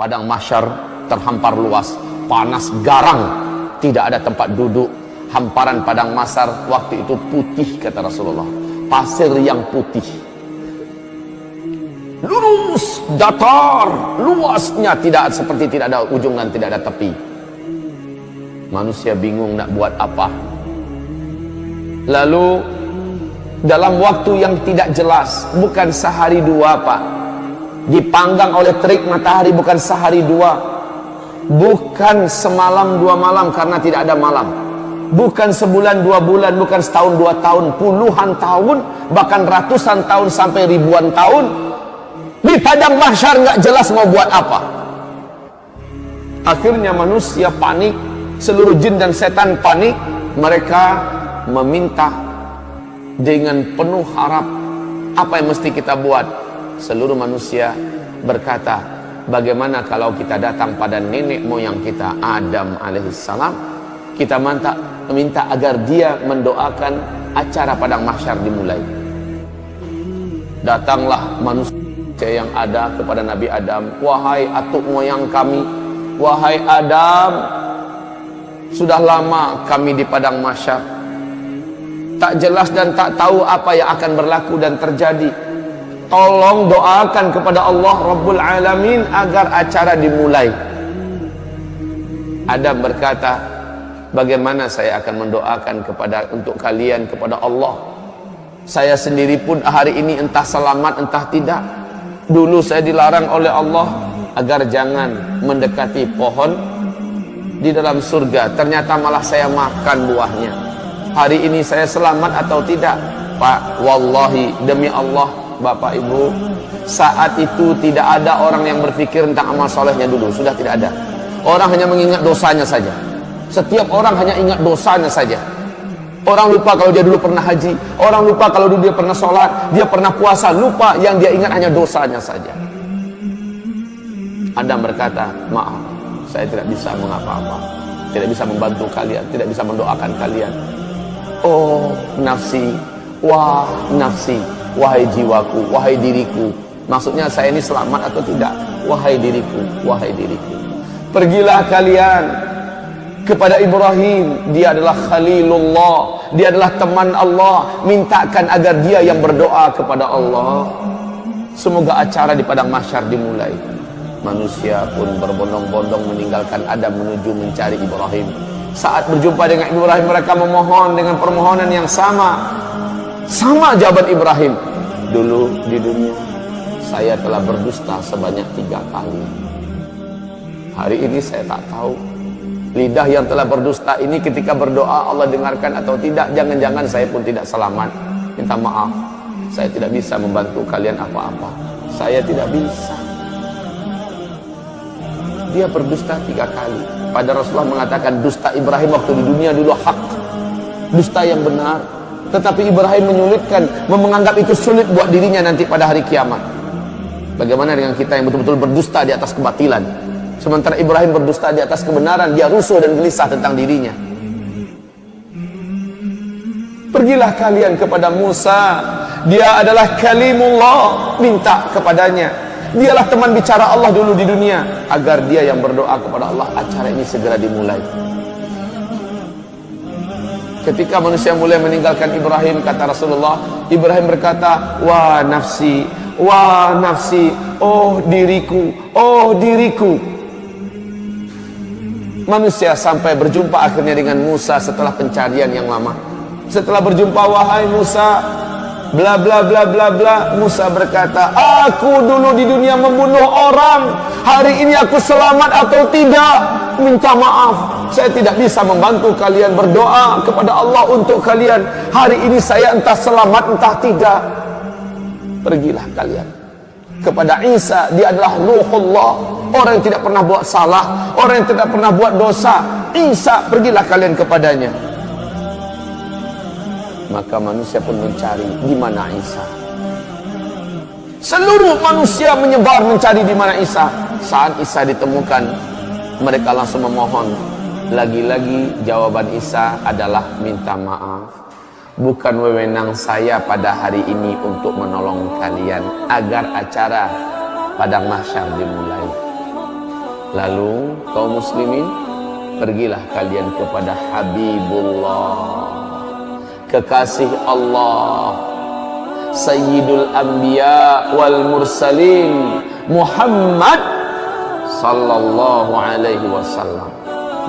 Padang mahsyar terhampar luas, panas garang, tidak ada tempat duduk. Hamparan padang mahsyar waktu itu putih, kata Rasulullah, pasir yang putih, lurus, datar, luasnya tidak seperti tidak ada ujung dan tidak ada tepi. Manusia bingung nak buat apa. Lalu dalam waktu yang tidak jelas, bukan sehari dua Pak, dipanggang oleh terik matahari, bukan sehari dua, bukan semalam dua malam karena tidak ada malam, bukan sebulan dua bulan, bukan setahun dua tahun, puluhan tahun, bahkan ratusan tahun sampai ribuan tahun di padang mahsyar, nggak jelas mau buat apa. Akhirnya manusia panik, seluruh jin dan setan panik. Mereka meminta dengan penuh harap, apa yang mesti kita buat? Seluruh manusia berkata, bagaimana kalau kita datang pada nenek moyang kita, Adam alaihissalam, kita minta agar dia mendoakan acara padang mahsyar dimulai. Datanglah manusia yang ada kepada Nabi Adam, wahai atuk moyang kami, wahai Adam, sudah lama kami di padang mahsyar, tak jelas dan tak tahu apa yang akan berlaku dan terjadi. Tolong doakan kepada Allah Rabbul Alamin agar acara dimulai. Adam berkata, bagaimana saya akan mendoakan untuk kalian kepada Allah? Saya sendiri pun hari ini entah selamat entah tidak. Dulu saya dilarang oleh Allah agar jangan mendekati pohon di dalam surga, ternyata malah saya makan buahnya. Hari ini saya selamat atau tidak? Pak, wallahi, demi Allah, Bapak Ibu, saat itu tidak ada orang yang berpikir tentang amal solehnya dulu. Sudah tidak ada. Orang hanya mengingat dosanya saja. Setiap orang hanya ingat dosanya saja. Orang lupa kalau dia dulu pernah haji, orang lupa kalau dulu dia pernah sholat, dia pernah puasa, lupa, yang dia ingat hanya dosanya saja. Adam berkata, maaf, saya tidak bisa mengapa-apa, tidak bisa membantu kalian, tidak bisa mendoakan kalian. Oh nafsi, wah nafsi, wahai jiwaku, wahai diriku. Maksudnya saya ini selamat atau tidak? Wahai diriku, wahai diriku. Pergilah kalian kepada Ibrahim, dia adalah Khalilullah, dia adalah teman Allah, mintakan agar dia yang berdoa kepada Allah. Semoga acara di padang mahsyar dimulai. Manusia pun berbondong-bondong meninggalkan Adam menuju mencari Ibrahim. Saat berjumpa dengan Ibrahim, mereka memohon dengan permohonan yang sama. Sama jawaban Ibrahim. Dulu di dunia saya telah berdusta sebanyak 3 kali. Hari ini saya tak tahu lidah yang telah berdusta ini ketika berdoa Allah dengarkan atau tidak. Jangan-jangan saya pun tidak selamat. Minta maaf, saya tidak bisa membantu kalian apa-apa. Saya tidak bisa. Dia berdusta 3 kali. Pada Rasulullah mengatakan dusta Ibrahim waktu di dunia dulu hak, dusta yang benar. Tetapi Ibrahim menyulitkan, menganggap itu sulit buat dirinya nanti pada hari kiamat. Bagaimana dengan kita yang betul-betul berdusta di atas kebatilan? Sementara Ibrahim berdusta di atas kebenaran, dia rusuh dan gelisah tentang dirinya. Pergilah kalian kepada Musa, dia adalah kalimullah, minta kepadanya. Dialah teman bicara Allah dulu di dunia, agar dia yang berdoa kepada Allah acara ini segera dimulai. Ketika manusia mulai meninggalkan Ibrahim, kata Rasulullah, Ibrahim berkata, wah nafsi, oh diriku, oh diriku. Manusia sampai berjumpa akhirnya dengan Musa setelah pencarian yang lama. Setelah berjumpa, wahai Musa, bla bla bla bla bla. Musa berkata, aku dulu di dunia membunuh orang, hari ini aku selamat atau tidak? Minta maaf, saya tidak bisa membantu kalian, berdoa kepada Allah untuk kalian. Hari ini saya entah selamat entah tidak. Pergilah kalian kepada Isa, dia adalah Ruhullah, orang yang tidak pernah buat salah, orang yang tidak pernah buat dosa. Isa, pergilah kalian kepadanya. Maka manusia pun mencari di mana Isa. Seluruh manusia menyebar mencari di mana Isa. Saat Isa ditemukan, mereka langsung memohon. Lagi-lagi jawaban Isa adalah minta maaf. Bukan wewenang saya pada hari ini untuk menolong kalian agar acara padang mahsyar dimulai. Lalu kaum muslimin, pergilah kalian kepada Habibullah, kekasih Allah, Sayyidul Anbiya wal Mursalin, Muhammad sallallahu alaihi wasallam.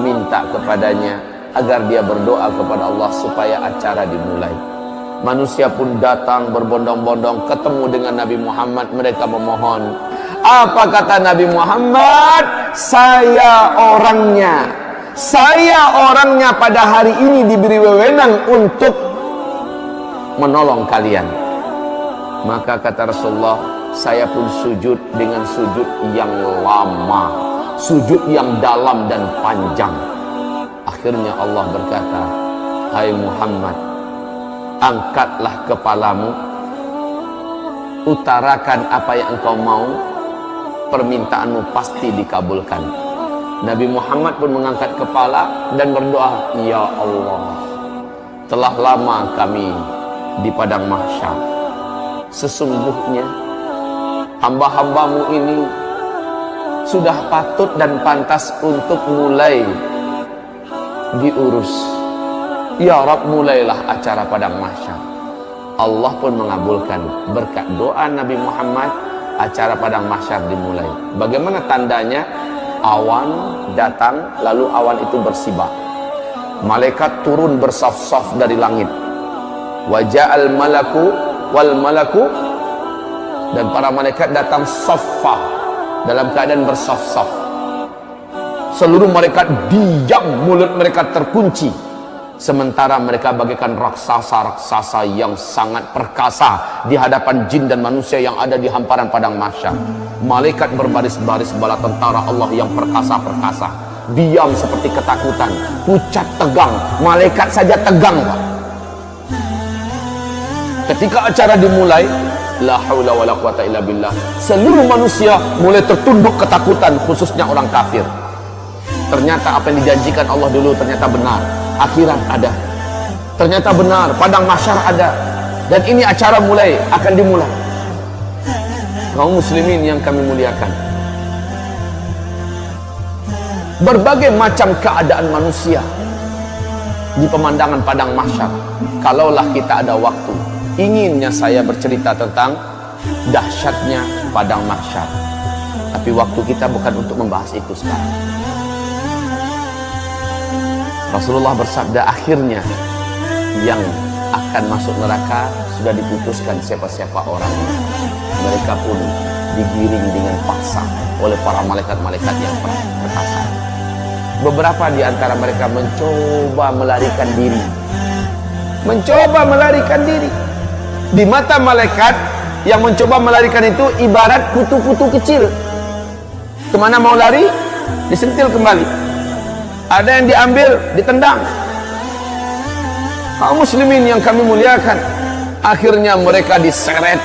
Minta kepadanya agar dia berdoa kepada Allah supaya acara dimulai. Manusia pun datang berbondong-bondong ketemu dengan Nabi Muhammad. Mereka memohon. Apa kata Nabi Muhammad? Saya orangnya pada hari ini diberi wewenang untuk menolong kalian. Maka kata Rasulullah, saya pun sujud dengan sujud yang lama, sujud yang dalam dan panjang. Akhirnya Allah berkata, hai Muhammad, angkatlah kepalamu, utarakan apa yang engkau mau, permintaanmu pasti dikabulkan. Nabi Muhammad pun mengangkat kepala dan berdoa, ya Allah, telah lama kami di padang mahsyar. Sesungguhnya hamba-hambamu ini sudah patut dan pantas untuk mulai diurus. Ya Rabb, mulailah acara padang mahsyar. Allah pun mengabulkan berkat doa Nabi Muhammad. Acara padang mahsyar dimulai. Bagaimana tandanya? Awan datang, lalu awan itu bersibak. Malaikat turun bersaf-saf dari langit. Waja'al malaku wal malaku, dan para malaikat datang saffah, dalam keadaan bersaf-saf. Seluruh malaikat diam, mulut mereka terkunci. Sementara mereka bagaikan raksasa-raksasa yang sangat perkasa di hadapan jin dan manusia yang ada di hamparan padang mahsyar. Malaikat berbaris-baris bala tentara Allah yang perkasa-perkasa, diam seperti ketakutan, pucat tegang. Malaikat saja tegang, Pak. Ketika acara dimulai, la haula wala quwata illa billah, seluruh manusia mulai tertunduk ketakutan, khususnya orang kafir. Ternyata apa yang dijanjikan Allah dulu ternyata benar. Akhirat ada, ternyata benar, padang mahsyar ada, dan ini acara akan dimulai. Kaum muslimin yang kami muliakan, berbagai macam keadaan manusia di pemandangan padang mahsyar. Kalaulah kita ada waktu, inginnya saya bercerita tentang dahsyatnya padang mahsyar, tapi waktu kita bukan untuk membahas itu sekarang. Rasulullah bersabda, akhirnya yang akan masuk neraka sudah diputuskan siapa-siapa orangnya. Mereka pun digiring dengan paksa oleh para malaikat-malaikat yang perkasa. Beberapa di antara mereka mencoba melarikan diri. Di mata malaikat yang mencoba melarikan itu ibarat kutu-kutu kecil. Kemana mau lari, disentil kembali. Ada yang diambil, ditendang. Kaum muslimin yang kami muliakan, akhirnya mereka diseret,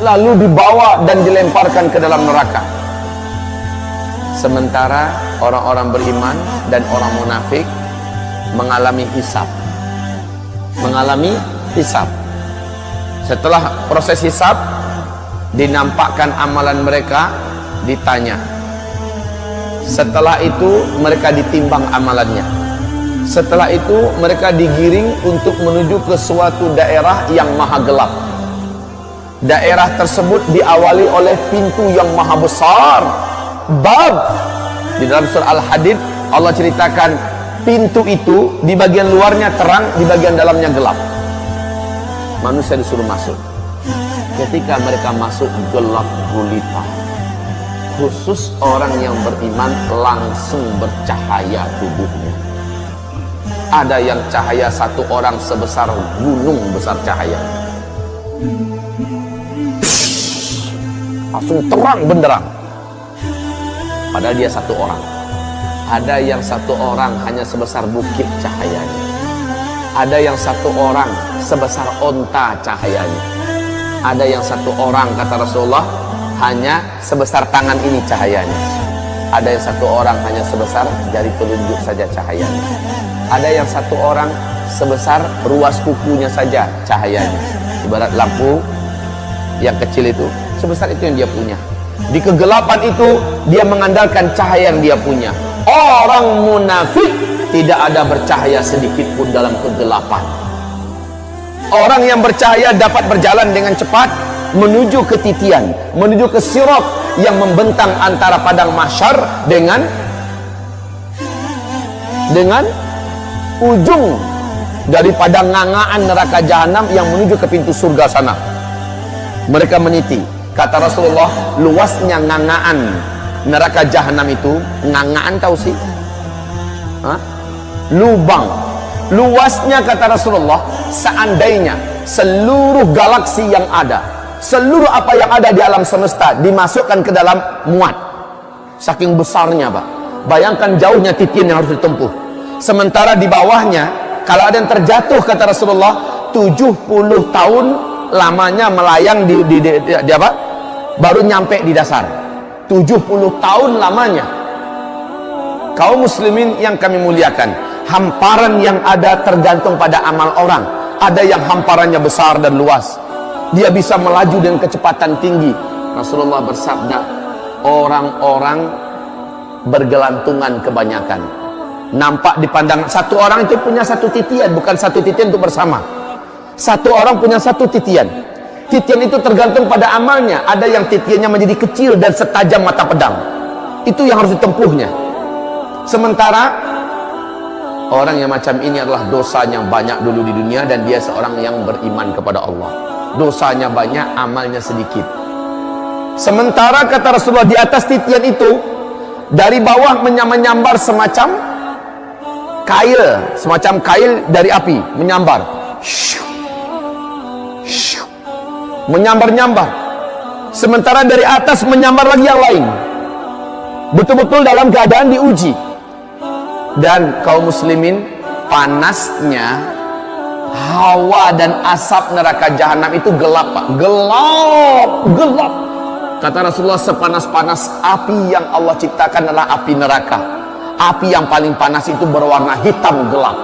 lalu dibawa dan dilemparkan ke dalam neraka. Sementara orang-orang beriman dan orang munafik mengalami hisab. Setelah proses hisab, dinampakkan amalan mereka, ditanya. Setelah itu mereka ditimbang amalannya. Setelah itu mereka digiring untuk menuju ke suatu daerah yang maha gelap. Daerah tersebut diawali oleh pintu yang maha besar, bab. Di dalam surah Al-Hadid Allah ceritakan pintu itu di bagian luarnya terang, di bagian dalamnya gelap. Manusia disuruh masuk. Ketika mereka masuk, gelap gulita. Khusus orang yang beriman langsung bercahaya tubuhnya. Ada yang cahaya satu orang sebesar gunung besar cahaya, langsung terang benderang. Padahal dia satu orang. Ada yang satu orang hanya sebesar bukit cahayanya. Ada yang satu orang sebesar onta cahayanya. Ada yang satu orang, kata Rasulullah, hanya sebesar tangan ini cahayanya. Ada yang satu orang hanya sebesar jari telunjuk saja cahayanya. Ada yang satu orang sebesar ruas kukunya saja cahayanya. Ibarat lampu yang kecil itu, sebesar itu yang dia punya. Di kegelapan itu dia mengandalkan cahaya yang dia punya. Orang munafik tidak ada bercahaya sedikit pun dalam kegelapan. Orang yang bercahaya dapat berjalan dengan cepat menuju ke titian, menuju ke sirat yang membentang antara padang mahsyar dengan ujung daripada ngangaan neraka jahanam yang menuju ke pintu surga sana. Mereka meniti. Kata Rasulullah, luasnya ngangaan neraka jahanam itu, ngangaan tahu sih? Hah? Lubang. Luasnya kata Rasulullah, seandainya seluruh galaksi yang ada, seluruh apa yang ada di alam semesta dimasukkan ke dalam muat. Saking besarnya, Pak. Bayangkan jauhnya titian yang harus ditempuh. Sementara di bawahnya, kalau ada yang terjatuh kata Rasulullah, 70 tahun lamanya melayang di apa? Baru nyampe di dasar. 70 tahun lamanya. Kaum muslimin yang kami muliakan, hamparan yang ada tergantung pada amal orang. Ada yang hamparannya besar dan luas, dia bisa melaju dengan kecepatan tinggi. Rasulullah bersabda, orang-orang bergelantungan kebanyakan. Nampak dipandang, satu orang itu punya satu titian, bukan satu titian untuk bersama. Satu orang punya satu titian. Titian itu tergantung pada amalnya. Ada yang titiannya menjadi kecil dan setajam mata pedang. Itu yang harus ditempuhnya. Sementara orang yang macam ini adalah dosanya banyak dulu di dunia dan dia seorang yang beriman kepada Allah. Dosanya banyak, amalnya sedikit. Sementara kata Rasulullah, di atas titian itu dari bawah menyambar semacam kail dari api menyambar. Menyambar-nyambar. Sementara dari atas menyambar lagi yang lain. Betul-betul dalam keadaan diuji. Dan kaum muslimin, panasnya hawa dan asap neraka jahanam itu gelap, Pak. Gelap. Kata Rasulullah, sepanas-panas api yang Allah ciptakan adalah api neraka. Api yang paling panas itu berwarna hitam gelap.